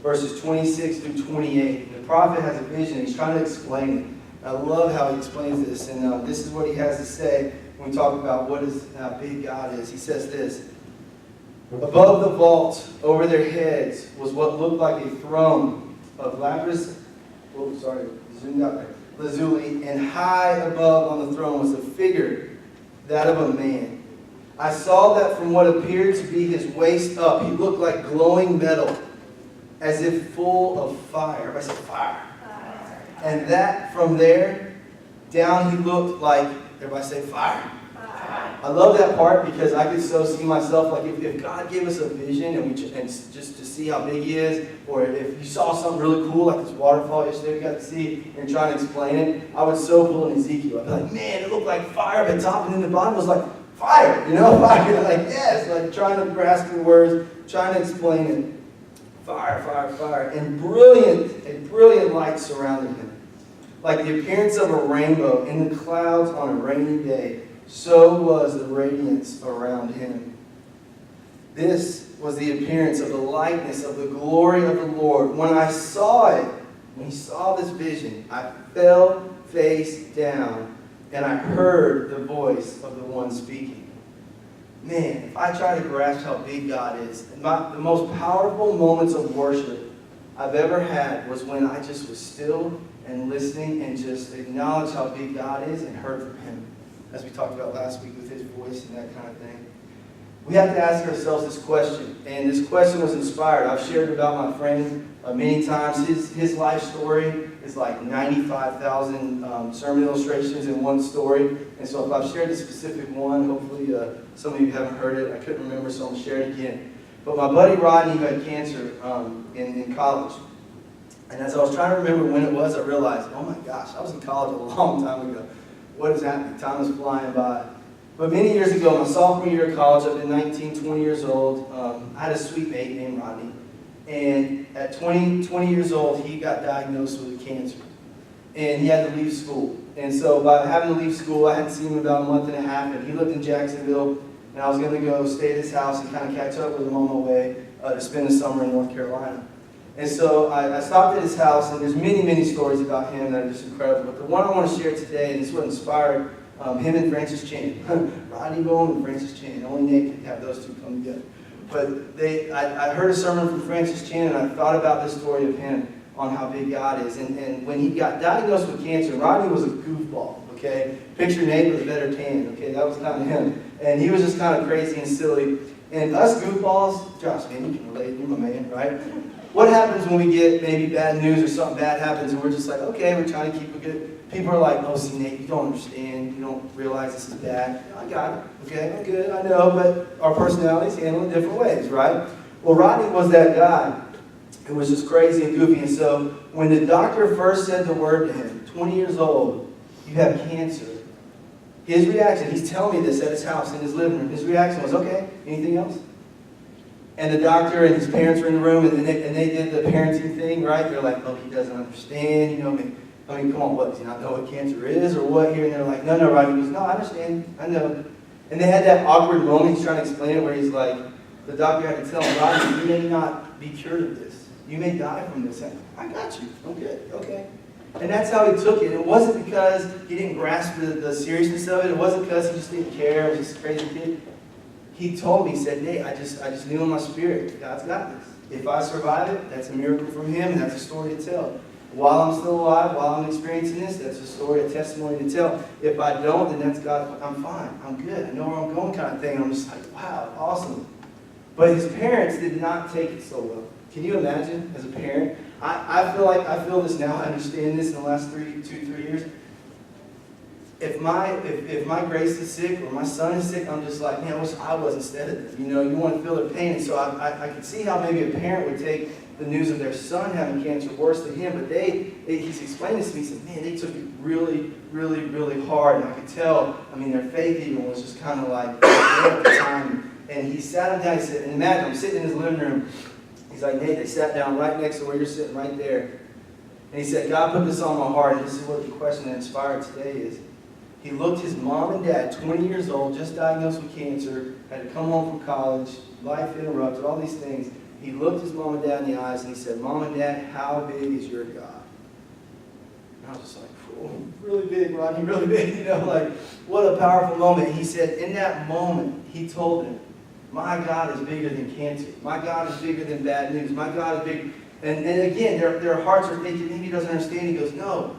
verses 26 through 28. The prophet has a vision. He's trying to explain it. I love how he explains this, and this is what he has to say when we talk about how big God is. He says this: above the vault, over their heads, was what looked like a throne of lazuli, and high above on the throne was a figure, that of a man. I saw that from what appeared to be his waist up, he looked like glowing metal, as if full of fire. I said fire. And that from there down he looked like, everybody say fire. I love that part because I could so see myself, like if God gave us a vision and just to see how big he is, or if you saw something really cool like this waterfall yesterday we got to see and trying to explain it, I would so pull in Ezekiel. I'd be like, man, it looked like fire at the top, and then the bottom was like fire, fire. Like, yes, like trying to grasp the words, trying to explain it. Fire, fire, fire. And a brilliant light surrounded him, like the appearance of a rainbow in the clouds on a rainy day. So was the radiance around him. This was the appearance of the likeness of the glory of the Lord. When I saw it, when he saw this vision, I fell face down, and I heard the voice of the one speaking. Man, if I try to grasp how big God is, the most powerful moments of worship I've ever had was when I just was still and listening and just acknowledged how big God is and heard from him, as we talked about last week with his voice and that kind of thing. We have to ask ourselves this question, and this question was inspired. I've shared about my friend many times. His life story is like 95,000 sermon illustrations in one story. And so if I've shared a specific one, hopefully some of you haven't heard it. I couldn't remember, so I'm going to share it again. But my buddy Rodney, who had cancer in college, and as I was trying to remember when it was, I realized, oh my gosh, I was in college a long time ago. What is happening? Time is flying by. But many years ago, my sophomore year of college, I've been 19, 20 years old. I had a sweet mate named Rodney. And at 20 years old, he got diagnosed with cancer. And he had to leave school. And so by having to leave school, I hadn't seen him about a month and a half. And he lived in Jacksonville. And I was going to go stay at his house and kind of catch up with him on my way to spend the summer in North Carolina. And so I stopped at his house, and there's many, many stories about him that are just incredible. But the one I want to share today, and this is what inspired him and Francis Chan. Rodney Bowen and Francis Chan. Only Nate could have those two come together. But I heard a sermon from Francis Chan, and I thought about this story of him on how big God is. And when he got diagnosed with cancer, Rodney was a goofball, okay? Picture Nate with a better tan, okay? That was kind of him. And he was just kind of crazy and silly. And us goofballs, Josh, man, you can relate, you're my man, right? What happens when we get maybe bad news or something bad happens and we're just like, okay, we're trying to keep it good. People are like, oh, see, Nate, you don't understand. You don't realize this is bad. I got it. Okay, I'm good. I know, but our personalities handle it different ways, right? Well, Rodney was that guy. It was just crazy and goofy. And so when the doctor first said the word to him, 20 years old, you have cancer, his reaction, he's telling me this at his house in his living room, his reaction was, okay, anything else? And the doctor and his parents were in the room, and they did the parenting thing, right? They're like, oh, he doesn't understand, I mean, come on, what, does he not know what cancer is or what here? And they're like, no, right? He goes, no, I understand, I know. And they had that awkward moment, he's trying to explain it, where he's like, the doctor had to tell him, Rodney, you may not be cured of this. You may die from this. I got you, I'm good, okay. And that's how he took it. It wasn't because he didn't grasp the seriousness of it. It wasn't because he just didn't care. It was just a crazy kid. He told me, he said, Nate, I just knew in my spirit, God's got this. If I survive it, that's a miracle from him, and that's a story to tell. While I'm still alive, while I'm experiencing this, that's a story, a testimony to tell. If I don't, then that's God, I'm fine, I'm good, I know where I'm going kind of thing. And I'm just like, wow, awesome. But his parents did not take it so well. Can you imagine, as a parent? I feel this now, I understand this in the last 2, 3 years. If my Grace is sick or my son is sick, I'm just like, man, I wish I was instead of them. You want to feel their pain. And so I can see how maybe a parent would take the news of their son having cancer worse than him. But he's explained this to me. He said, man, they took it really, really, really hard. And I could tell, their faith even was just kind of like at the time. And he sat him down, he said, and imagine, I'm sitting in his living room. He's like, Nate, they sat down right next to where you're sitting right there. And he said, God put this on my heart. And this is what the question that inspired today is. He looked his mom and dad, 20 years old, just diagnosed with cancer, had to come home from college, life interrupted, all these things. he looked his mom and dad in the eyes and he said, "Mom and Dad, how big is your God?" And I was just like, "Oh, really big, Rodney, really big." Like, what a powerful moment. He said, in that moment, he told them, "My God is bigger than cancer. My God is bigger than bad news. My God is bigger." And again, their hearts are thinking, maybe he doesn't understand. He goes, "No.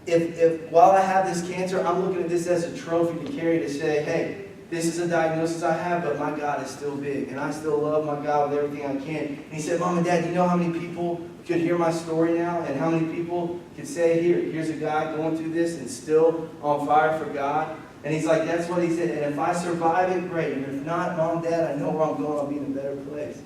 If while I have this cancer, I'm looking at this as a trophy to carry to say, hey, this is a diagnosis I have, but my God is still big. And I still love my God with everything I can." And he said, "Mom and Dad, do you know how many people could hear my story now? And how many people could say, here's a guy going through this and still on fire for God?" And he's like, that's what he said. "And if I survive it, great. And if not, Mom, Dad, I know where I'm going. I'll be in a better place."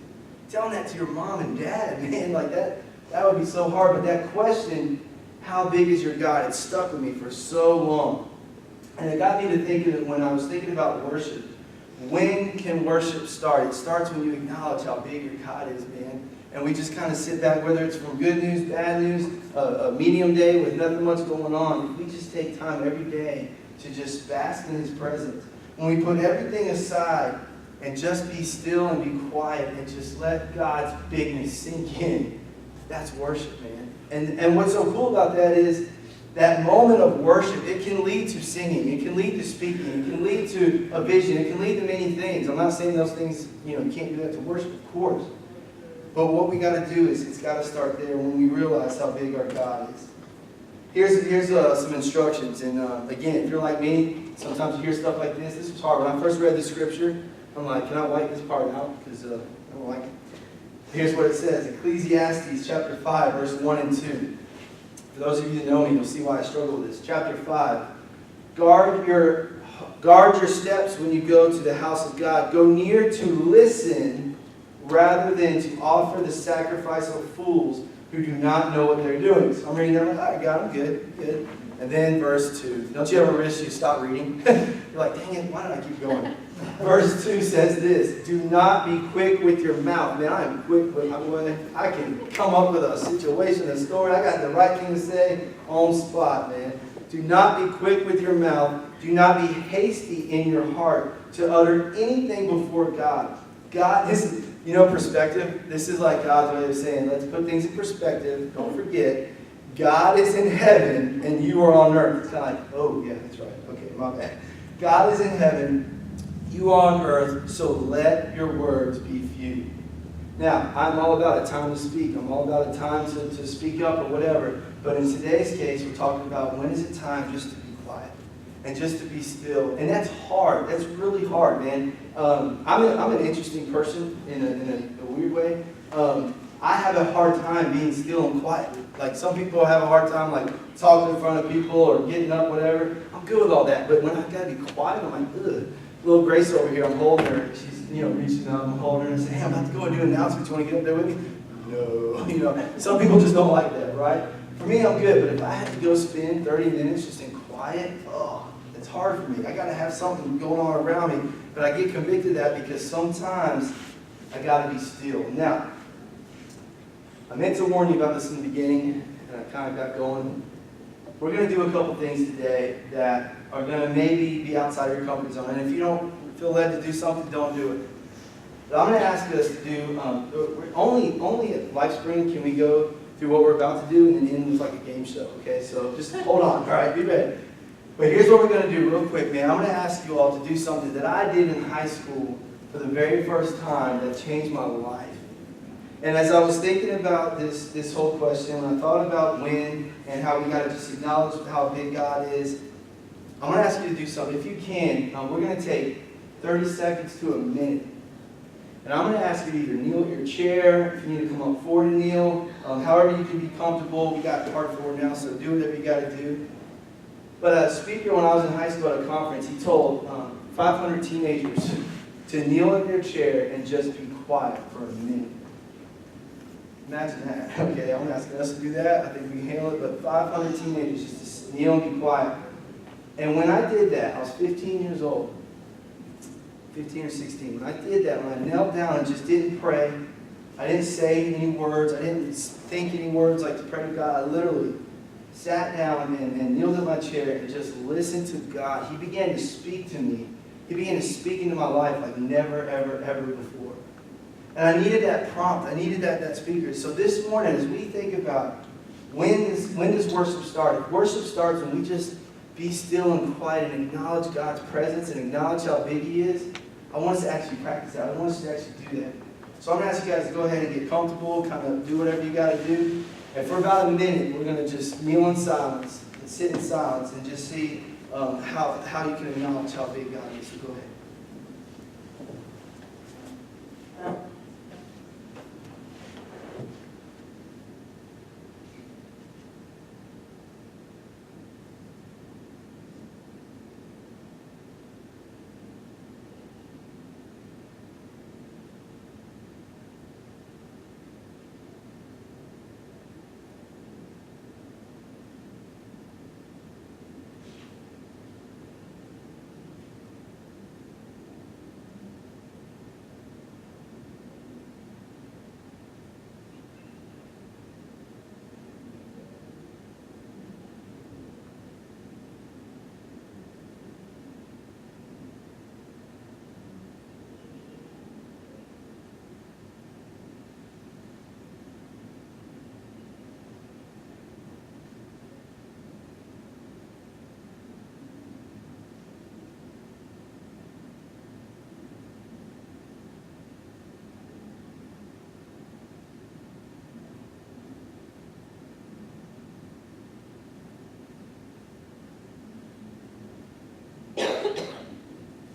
Telling that to your mom and dad, man, like that would be so hard. But that question, how big is your God? It stuck with me for so long. And it got me to thinking that when I was thinking about worship, when can worship start? It starts when you acknowledge how big your God is, man. And we just kind of sit back, whether it's from good news, bad news, a medium day with nothing much going on. If we just take time every day to just bask in His presence, when we put everything aside and just be still and be quiet and just let God's bigness sink in, that's worship, man. And what's so cool about that is that moment of worship, it can lead to singing, it can lead to speaking, it can lead to a vision, it can lead to many things. I'm not saying those things, you can't do that to worship, of course. But what we got to do is, it's got to start there when we realize how big our God is. Here's some instructions. And again, if you're like me, sometimes you hear stuff like this. This was hard. When I first read the scripture, I'm like, can I wipe this part out? Because I don't like it. Here's what it says. Ecclesiastes chapter 5, verse 1 and 2. For those of you that know me, you'll see why I struggle with this. Chapter 5. Guard your steps when you go to the house of God. Go near to listen rather than to offer the sacrifice of fools who do not know what they're doing. So I'm reading that, I'm like, all right, God, I'm good. And then verse 2. Don't you ever wish you stop reading? You're like, dang it, why did I keep going? Verse 2 says this: "Do not be quick with your mouth." Man, I am quick, but I can come up with a situation, a story. I got the right thing to say on spot, man. "Do not be quick with your mouth. Do not be hasty in your heart to utter anything before God." God, this is, perspective. This is like God's way of saying, let's put things in perspective. Don't forget, God is in heaven and you are on earth. It's kind of like, oh, yeah, that's right. Okay, my bad. God is in heaven, you are on earth, so let your words be few. Now, I'm all about a time to speak. I'm all about a time to speak up or whatever. But in today's case, we're talking about when is it time just to be quiet and just to be still. And that's hard. That's really hard, man. I'm an interesting person in a weird way. I have a hard time being still and quiet. Like some people have a hard time like talking in front of people or getting up, whatever. I'm good with all that. But when I've got to be quiet, I'm like, ugh. Little Grace over here, I'm holding her. She's, reaching up, I'm holding her and saying, hey, I'm about to go and do an announcement. You want to get up there with me? No. Some people just don't like that, right? For me, I'm good. But if I had to go spend 30 minutes just in quiet, it's hard for me. I got to have something going on around me. But I get convicted of that because sometimes I got to be still. Now, I meant to warn you about this in the beginning, and I kind of got going. We're going to do a couple things today that are going to maybe be outside your comfort zone. And if you don't feel led to do something, don't do it. But I'm going to ask us to do, only at Lifespring can we go through what we're about to do and then end with like a game show, okay? So just hold on, all right, be ready. But here's what we're going to do real quick, man. I'm going to ask you all to do something that I did in high school for the very first time that changed my life. And as I was thinking about this whole question, when I thought about when and how we got to just acknowledge how big God is, I'm going to ask you to do something. If you can, we're going to take 30 seconds to a minute. And I'm going to ask you to either kneel at your chair, if you need to come up forward and kneel, however you can be comfortable. We got hard forward now, so do whatever you got to do. But a speaker, when I was in high school at a conference, he told 500 teenagers to kneel in their chair and just be quiet for a minute. Imagine that. Okay, I'm not asking us to do that. I think we can handle it. But 500 teenagers just to kneel and be quiet. And when I did that, I was 15 years old. 15 or 16. When I did that, when I knelt down and just didn't pray, I didn't say any words, I didn't think any words like to pray to God. I literally sat down and kneeled in my chair and just listened to God. He began to speak to me. He began to speak into my life like never, ever, ever before. And I needed that prompt. I needed that speaker. So this morning, as we think about when does worship start? If worship starts when we just be still and quiet and acknowledge God's presence and acknowledge how big He is, I want us to actually practice that. I want us to actually do that. So I'm going to ask you guys to go ahead and get comfortable, kind of do whatever you got to do. And for about a minute, we're going to just kneel in silence and sit in silence and just see how you can acknowledge how big God is. So go ahead.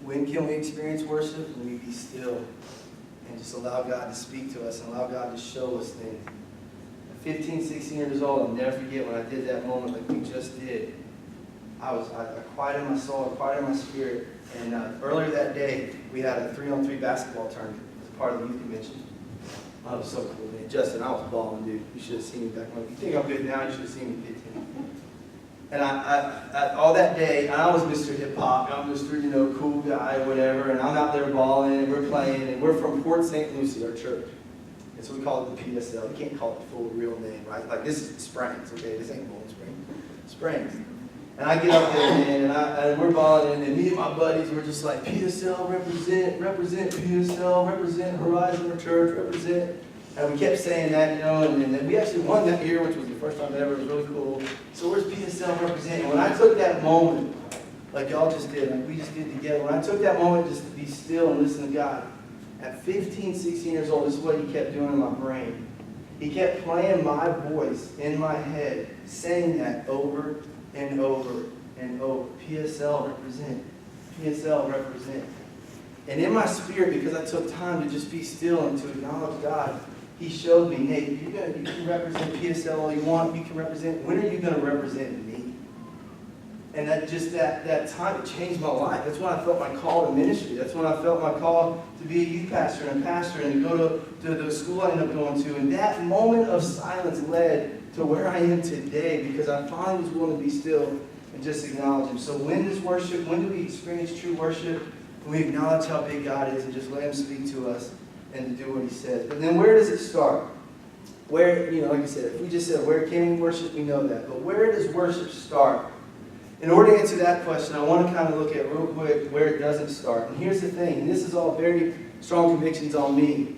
When can we experience worship? When we be still and just allow God to speak to us and allow God to show us things. At 15, 16 years old, I'll never forget when I did that moment like we just did. I quieted my soul, I quieted my spirit. And earlier that day, we had a 3-on-3 basketball tournament as part of the youth convention. Oh, it was so cool, man. Justin, I was balling, dude. You should have seen me back when. You think I'm good now, you should have seen me 15. And I all that day, I was Mr. Hip Hop. I'm Mr. Cool guy, whatever. And I'm out there balling, and we're playing, and we're from Port St. Lucie, our church. And so we call it the PSL. You can't call it the full real name, right? Like this is Springs, okay? This ain't Bowling Spring. Springs. And I get up there, man, and we're balling, and me and my buddies were just like, PSL, represent PSL, represent Horizon or Church, represent. And we kept saying that, and then we actually won that year, which was the first time ever. It was really cool. So where's PSL representing? When I took that moment, like y'all just did, like we just did together, when I took that moment just to be still and listen to God, at 15, 16 years old, this is what He kept doing in my brain. He kept playing my voice in my head, saying that over and over and over. PSL represent. PSL represent. And in my spirit, because I took time to just be still and to acknowledge God, He showed me, hey, you can represent PSL all you want. You can represent. When are you going to represent me? And that time, it changed my life. That's when I felt my call to ministry. That's when I felt my call to be a youth pastor and a pastor and to go to the school I ended up going to. And that moment of silence led to where I am today because I finally was willing to be still and just acknowledge Him. So when do we experience true worship? When we acknowledge how big God is and just let Him speak to us and to do what He says. But then where does it start? Where, like I said, if we just said, where can we worship? We know that. But where does worship start? In order to answer that question, I want to kind of look at real quick where it doesn't start. And here's the thing, and this is all very strong convictions on me.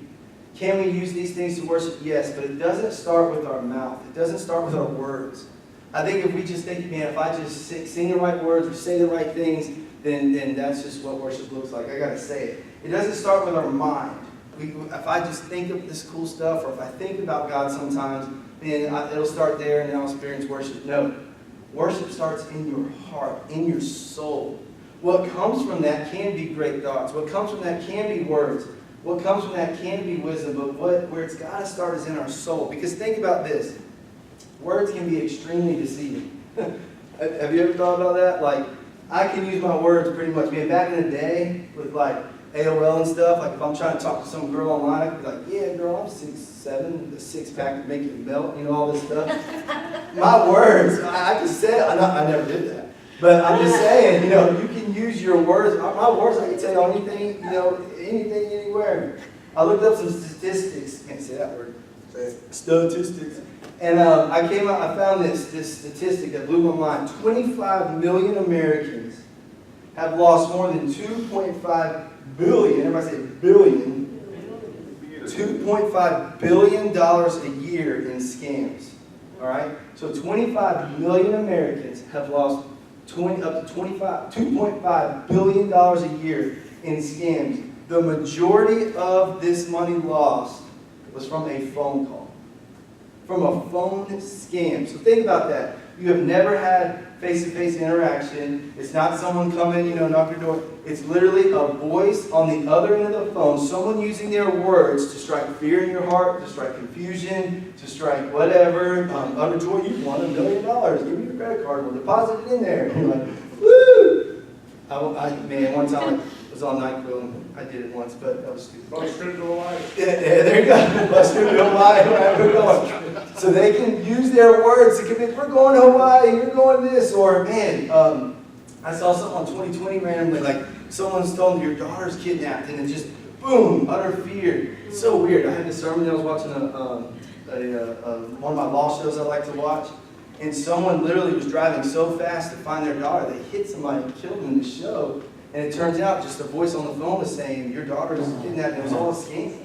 Can we use these things to worship? Yes, but it doesn't start with our mouth. It doesn't start with our words. I think if we just think, man, if I just sing the right words or say the right things, then that's just what worship looks like. I got to say it. It doesn't start with our mind. If I just think of this cool stuff, or if I think about God sometimes, then it'll start there and then I'll experience worship. No. Worship starts in your heart, in your soul. What comes from that can be great thoughts. What comes from that can be words. What comes from that can be wisdom. But where it's got to start is in our soul. Because think about this. Words can be extremely deceiving. Have you ever thought about that? Like, I can use my words pretty much. Man, back in the day with like AOL and stuff, like if I'm trying to talk to some girl online, I could be like, yeah, girl, I'm 6'7", the six-pack to make you melt, all this stuff. My words, I can say it. I never did that. But I'm just saying, you can use your words. My words, I can tell you anything, anything, anywhere. I looked up some statistics. Can't say that word. Statistics. And I found this statistic that blew my mind. 25 million Americans have lost more than 2.5 billion, everybody say billion, $2 $2.5 billion a year in scams. All right? So 25 million Americans have lost up to $2.5 billion a year in scams. The majority of this money lost was from a phone call. From a phone scam. So think about that. You have never had face-to-face interaction. It's not someone coming, knock your door. It's literally a voice on the other end of the phone, someone using their words to strike fear in your heart, to strike confusion, to strike whatever. Utter joy, you won $1 million. Give me your credit card. We'll deposit it in there. And you're like, woo! Man, one time I was on NyQuil and I did it once, but that was stupid. Busted to life. Yeah, there you go. Busted to Hawaii, wherever we're going. So they can use their words to convince, we're going to Hawaii, you're going this, or man, I saw something on 2020 randomly, like someone's told me your daughter's kidnapped, and it just, boom, utter fear. It's so weird. I had this sermon that I was watching one of my law shows I like to watch, and someone literally was driving so fast to find their daughter, they hit somebody and killed them in the show. And it turns out just a voice on the phone was saying, your daughter is kidnapped, and it was all a scam.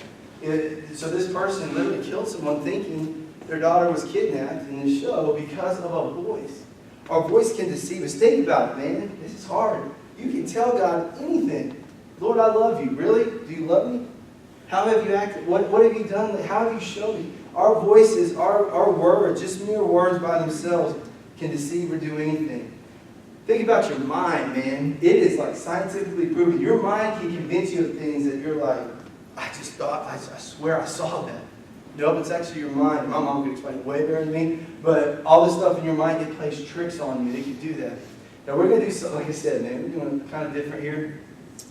So this person literally killed someone thinking their daughter was kidnapped in the show because of a voice. Our voice can deceive us. Think about it, man. This is hard. You can tell God anything. Lord, I love you. Really? Do you love me? How have you acted? What have you done? How have you shown me? Our voices, our words, just mere words by themselves can deceive or do anything. Think about your mind, man. It is like scientifically proven. Your mind can convince you of things that you're like, I just thought, I swear I saw that. Nope, it's actually your mind. My mom could explain it way better than me. But all this stuff in your mind, it plays tricks on you. They can do that. Now we're going to do something, like I said, man, we're doing kind of different here.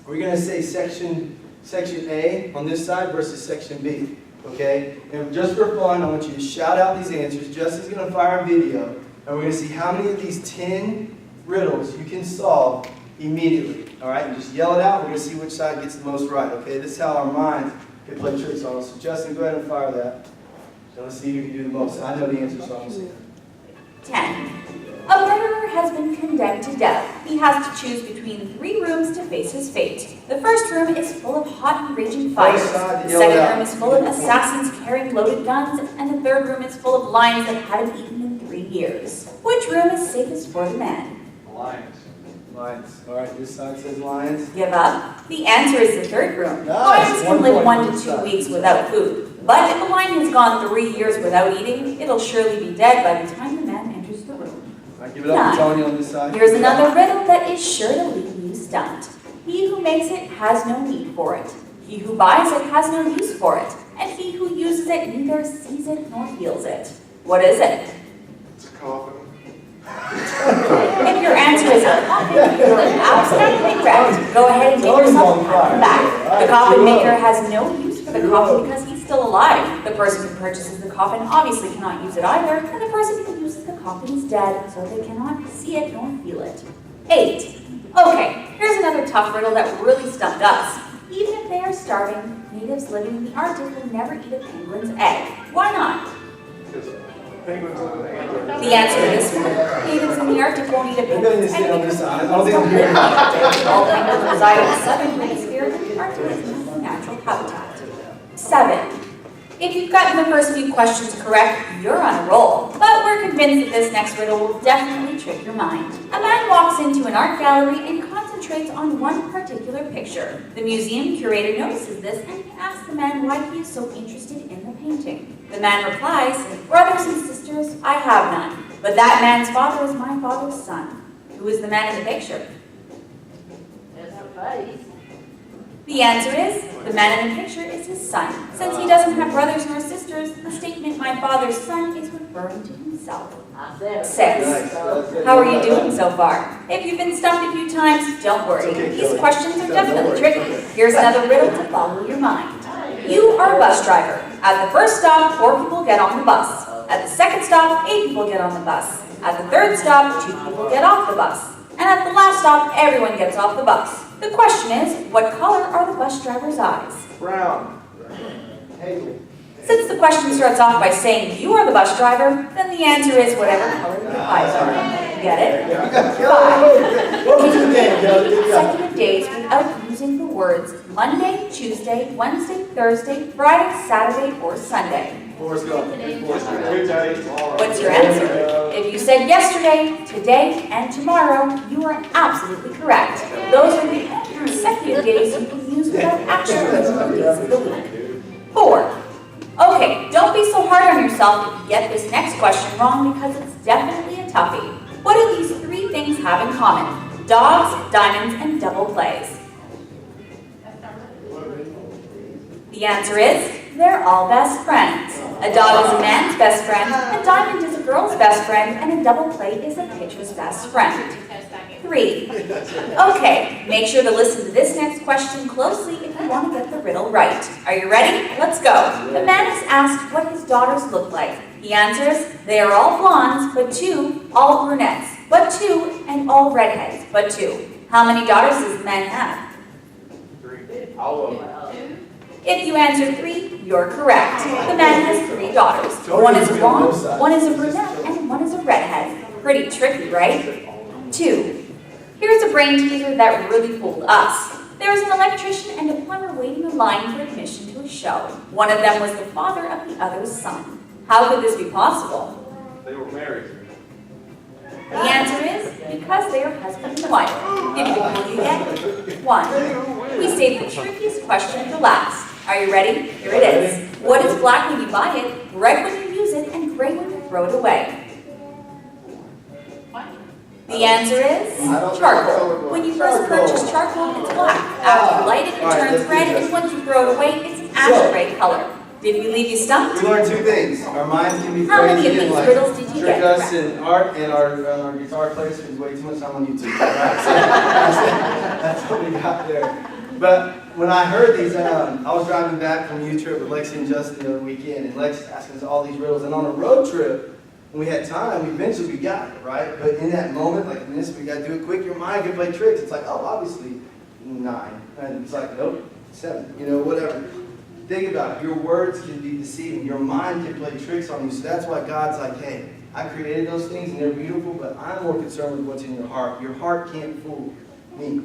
We're going to say section A on this side versus section B. Okay? And just for fun, I want you to shout out these answers. Justin's going to fire a video. And we're going to see how many of these 10 riddles you can solve immediately. All right? And just yell it out. We're going to see which side gets the most right. Okay? This is how our minds can play tricks on us. So Justin, go ahead and fire that. So let's see who can do the most. I know the answer, so I'm going to see it. 10. A murderer has been condemned to death. He has to choose between 3 rooms to face his fate. The first room is full of hot and raging fires. The second room is full of assassins carrying loaded guns. And the third room is full of lions that haven't eaten in 3 years. Which room is safest for the man? Lions. Lions. All right, this side says lions. Give up? The answer is the third room. Nice. Lions can live 1 to 2 weeks without food. But if a lion has gone 3 years without eating, it'll surely be dead by the time the man enters the room. All right, give it up to Tony on this side. Here's another riddle that is sure to leave you stumped. He who makes it has no need for it. He who buys it has no use for it. And he who uses it neither sees it nor feels it. What is it? It's a coffin. If your answer is a coffin, you are absolutely correct. Go ahead and give yourself a pat on the back. The coffin maker has no use for the coffin because he's still alive. The person who purchases the coffin obviously cannot use it either, and the person who uses the coffin is dead, so they cannot see it nor feel it. 8. Okay, here's another tough riddle that really stumped us. Even if they are starving, natives living in the Arctic will never eat a penguin's egg. Why not? Because penguins live in the Antarctic. The answer is natives in the Arctic won't eat a penguin's egg on this because side. penguins don't live in the Arctic. All penguins reside in the southern hemisphere, and the Arctic is their natural habitat. 7. If you've gotten the first few questions correct, you're on a roll. But we're convinced that this next riddle will definitely trick your mind. A man walks into an art gallery and concentrates on one particular picture. The museum curator notices this and he asks the man why he is so interested in the painting. The man replies, "Brothers and sisters, I have none. But that man's father is my father's son." Who is the man in the picture? There's a face. The answer is, the man in the picture is his son. Since he doesn't have brothers nor sisters, the statement, "my father's son," is referring to himself. I said 6. Nice. How are you doing so far? If you've been stumped a few times, don't worry. These questions are definitely tricky. Here's another riddle to follow your mind. You are a bus driver. At the first stop, 4 people get on the bus. At the second stop, 8 people get on the bus. At the third stop, 2 people get off the bus. And at the last stop, everyone gets off the bus. The question is, what color are the bus driver's eyes? Brown. Hazel. Since the question starts off by saying you are the bus driver, then the answer is whatever color your eyes are. Get it? 5. Welcome to the game, Can you Kelly. eat Good job. consecutive days without using the words Monday, Tuesday, Wednesday, Thursday, Friday, Saturday, or Sunday? Forrest Gump. What's your answer? If you said yesterday, today, and tomorrow, you are absolutely correct. Those are the consecutive days you can use without actually using the days of the week. 4. Okay, don't be so hard on yourself if you get this next question wrong because it's definitely a toughie. What do these 3 things have in common? Dogs, diamonds, and double plays. The answer is, they're all best friends. A dog is a man's best friend, a diamond is a girl's best friend, and a double play is a pitcher's best friend. 3. Okay, make sure to listen to this next question closely if you want to get the riddle right. Are you ready? Let's go. The man is asked what his daughters look like. He answers, they are all blondes, but 2, all brunettes, but 2, and all redheads, but 2. How many daughters does the man have? 3. All of them. If you answer 3, you're correct. The man has 3 daughters. One is a blonde, one is a brunette, and one is a redhead. Pretty tricky, right? 2. Here's a brain teaser that really fooled us. There was an electrician and a plumber waiting in line for admission to a show. One of them was the father of the other's son. How could this be possible? They were married. The answer is because they are husband and wife. Did you before you get 1. We saved the trickiest question for last. Are you ready? Here it is. What is black when you buy it, red when you use it, and gray when you throw it away? The answer is charcoal. When you first purchase charcoal, it's black. After you light it, it turns red, and once you throw it away, it's an ash gray color. Did we leave you stumped? We learned 2 things. Our minds can be How many of crazy and these like riddles did you trick get? us in art, and our guitar player spends way too much time on YouTube. Right? So that's what we got there. But when I heard these, I was driving back from U-Trip with Lexi and Justin the other weekend, and Lex asking us all these riddles. And on a road trip, when we had time, eventually we got it, right? But in that moment, like in this, we got to do it quick. Your mind can play tricks. It's like, oh, obviously 9. And it's like, nope, 7, whatever. Think about it. Your words can be deceiving. Your mind can play tricks on you. So that's why God's like, hey, I created those things and they're beautiful, but I'm more concerned with what's in your heart. Your heart can't fool me.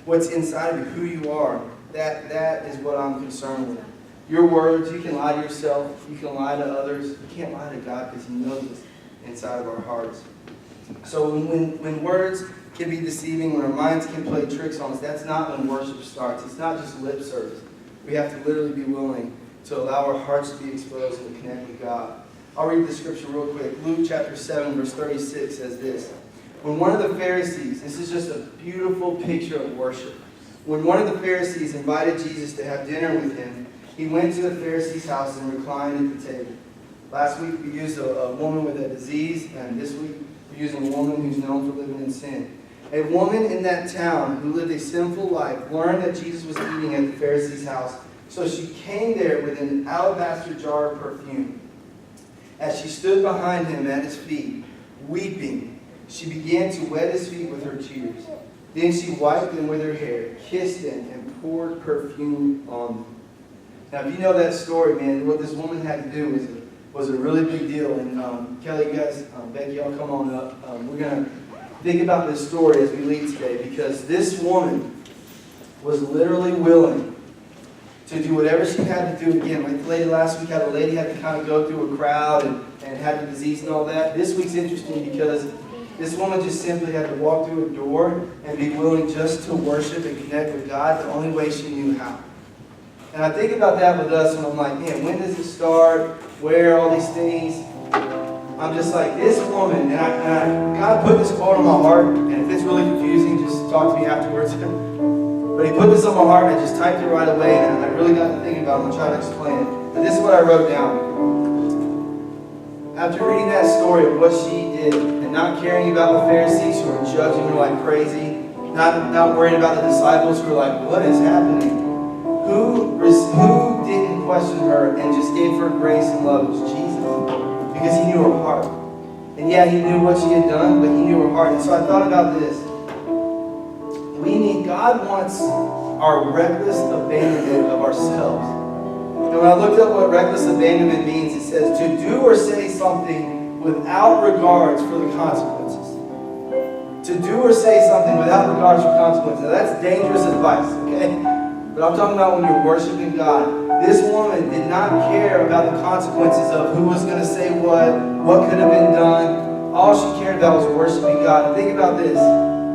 What's inside of you, who you are, that is what I'm concerned with. Your words, you can lie to yourself. You can lie to others. You can't lie to God because He knows what's inside of our hearts. So when words can be deceiving, when our minds can play tricks on us, that's not when worship starts. It's not just lip service. We have to literally be willing to allow our hearts to be exposed and to connect with God. I'll read the scripture real quick. Luke chapter 7, verse 36 says this. When one of the Pharisees, this is just a beautiful picture of worship. When one of the Pharisees invited Jesus to have dinner with him, he went to the Pharisee's house and reclined at the table. Last week we used a woman with a disease, and this week we're using a woman who's known for living in sin. A woman in that town who lived a sinful life learned that Jesus was eating at the Pharisee's house, so she came there with an alabaster jar of perfume. As she stood behind him at his feet, weeping, she began to wet his feet with her tears. Then she wiped them with her hair, kissed them, and poured perfume on them. Now, if you know that story, man, what this woman had to do was a really big deal. And Kelly, you guys, Becky, y'all come on up. We're going to think about this story as we lead today, because this woman was literally willing to do whatever she had to do. Again, like the lady last week had a lady had to kind of go through a crowd and had the disease and all that. This week's interesting because this woman just simply had to walk through a door and be willing just to worship and connect with God the only way she knew how. And I think about that with us, and I'm like, man, when does it start? Where all these things? I'm just like, this woman, and God put this quote on my heart, and if it's really confusing, just talk to me afterwards. But He put this on my heart, and I just typed it right away, and I really got to thinking about it. I'm going to try to explain it. But this is what I wrote down. After reading that story of what she did, and not caring about the Pharisees who were judging her like crazy, not worried about the disciples who were like, what is happening? Who didn't question her and just gave her grace and love? It was Jesus. Because He knew her heart. And yeah, He knew what she had done, but He knew her heart. And so I thought about this. God wants our reckless abandonment of ourselves. And when I looked up what reckless abandonment means, it says to do or say something without regards for the consequences. To do or say something without regards for consequences. Now that's dangerous advice, okay? But I'm talking about when you're worshiping God. This woman did not care about the consequences of who was going to say what could have been done. All she cared about was worshiping God. And think about this.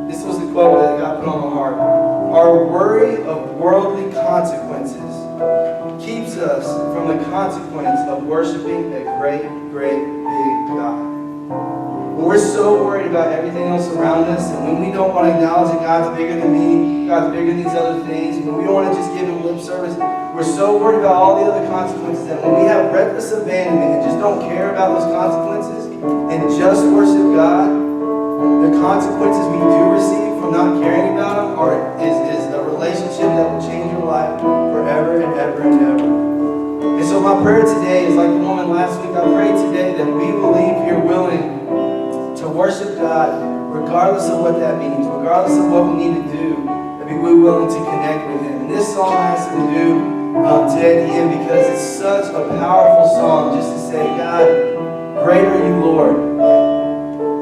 This was the quote that God put on my heart. Our worry of worldly consequences keeps us from the consequence of worshiping a great, great, big God. When we're so worried about everything else around us, and when we don't want to acknowledge that God's bigger than me, God's bigger than these other things, when we don't want to just give Him lip service, we're so worried about all the other consequences that when we have reckless abandonment and just don't care about those consequences and just worship God, the consequences we do receive from not caring about Him is a relationship that will change your life forever and ever and ever. And so my prayer today is like the woman last week. I pray today that we will leave here willing to worship God regardless of what that means, regardless of what we need to do, that we will be willing to connect with Him. And this song has to do today at the end because it's such a powerful song just to say, God, great are you, Lord.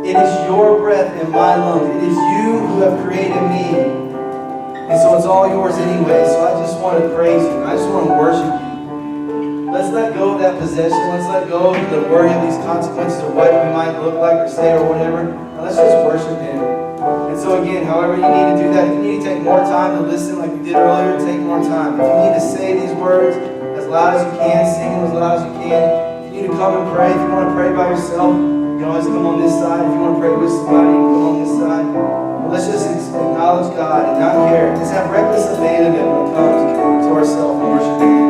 It is your breath in my lungs. It is you who have created me. And so it's all yours anyway. So I just want to praise you. I just want to worship you. Let's let go of that possession. Let's let go of the worry of these consequences or what we might look like or say or whatever. And let's just worship Him. And so again, however you need to do that, if you need to take more time to listen like we did earlier, take more time. If you need to say these words as loud as you can, sing them as loud as you can. If you need to come and pray, if you want to pray by yourself, you can always come on this side. If you want to pray with somebody, you can come on this side. But let's just acknowledge God and not care. Just have reckless abandonment when it comes to ourselves and worshiping Him.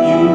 You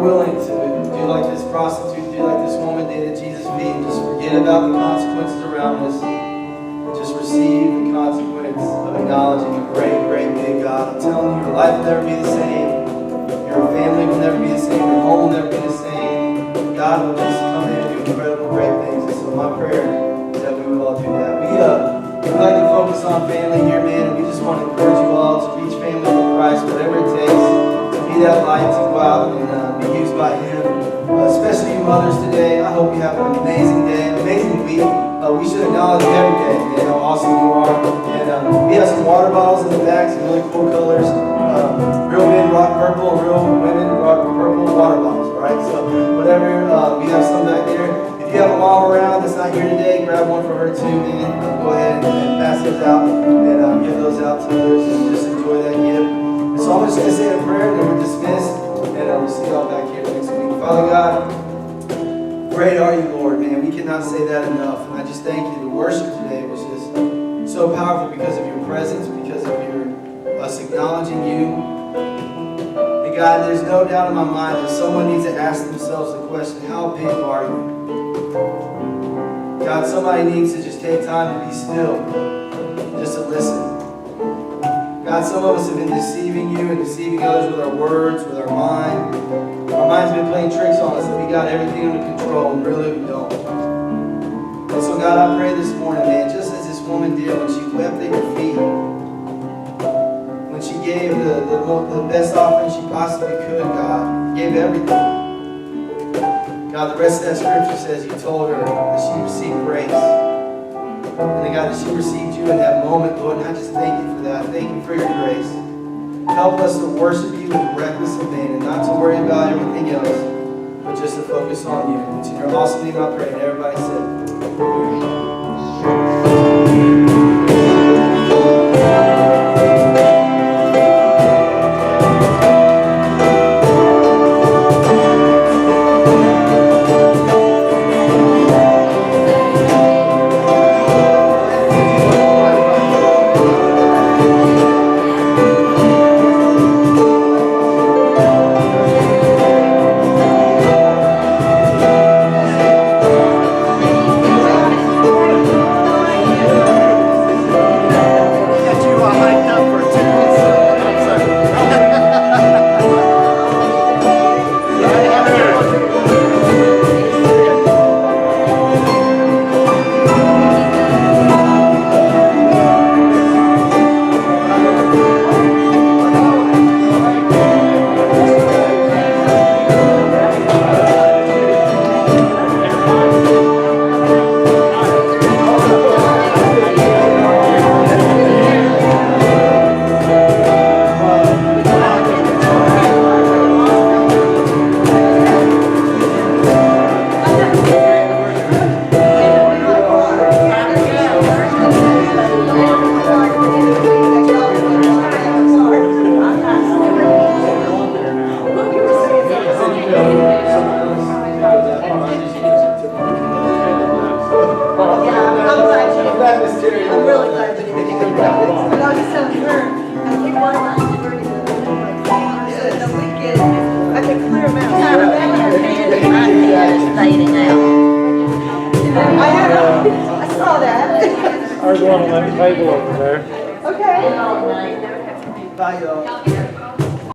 willing to do like this prostitute, do like this woman did at Jesus' feet, and just forget about the consequences around us, and just receive the consequence of acknowledging a great, great big God. I'm telling you, your life will never be the same. Your family will never be the same. Your home will never be the same. God will just come in and do incredible, great things. And so my prayer is that we would all do that. We like to focus on family here, man, and we just want to encourage you all to reach family with Christ, whatever it takes, to be that light, to go out and be used by Him. Especially you mothers today, I hope you have an amazing day, an amazing week. We should acknowledge every day, man, how awesome you are. And we have some water bottles in the back, some really cool colors. Real men rock purple, and real women rock purple water bottles, all right? So whatever, we have some back there. If you have a mom around that's not here today, grab one for her too, man. Go ahead and pass those out and give those out to others and just enjoy that gift. And so I'm just going to say a prayer and then we're dismissed. And we'll see y'all back here next week. Father God, great are you, Lord, man. We cannot say that enough. And I just thank you. The worship today was just so powerful because of your presence, because of us acknowledging you. And God, there's no doubt in my mind that someone needs to ask themselves the question, how big are you? God, somebody needs to just take time to be still, just to listen. God, some of us have been deceiving you and deceiving others with our words, with our mind. Our mind's been playing tricks on us that we got everything under control, and really we don't. And so God, I pray this morning, man, just as this woman did when she wept at your feet, when she gave the best offering she possibly could, God, gave everything. God, the rest of that scripture says you told her that she received grace. And then God, that she received you in that moment, Lord, and I just thank you for that. Thank you for your grace. Help us to worship you with reckless abandon, not to worry about everything else, but just to focus on you. It's in your awesome name I pray, and everybody said, I'm really glad you didn't pick it up. But I was telling her, I think one of mine is pretty good. The weekend, I can clear them out. I saw that. Ours one on that table over there. Okay. bye, y'all.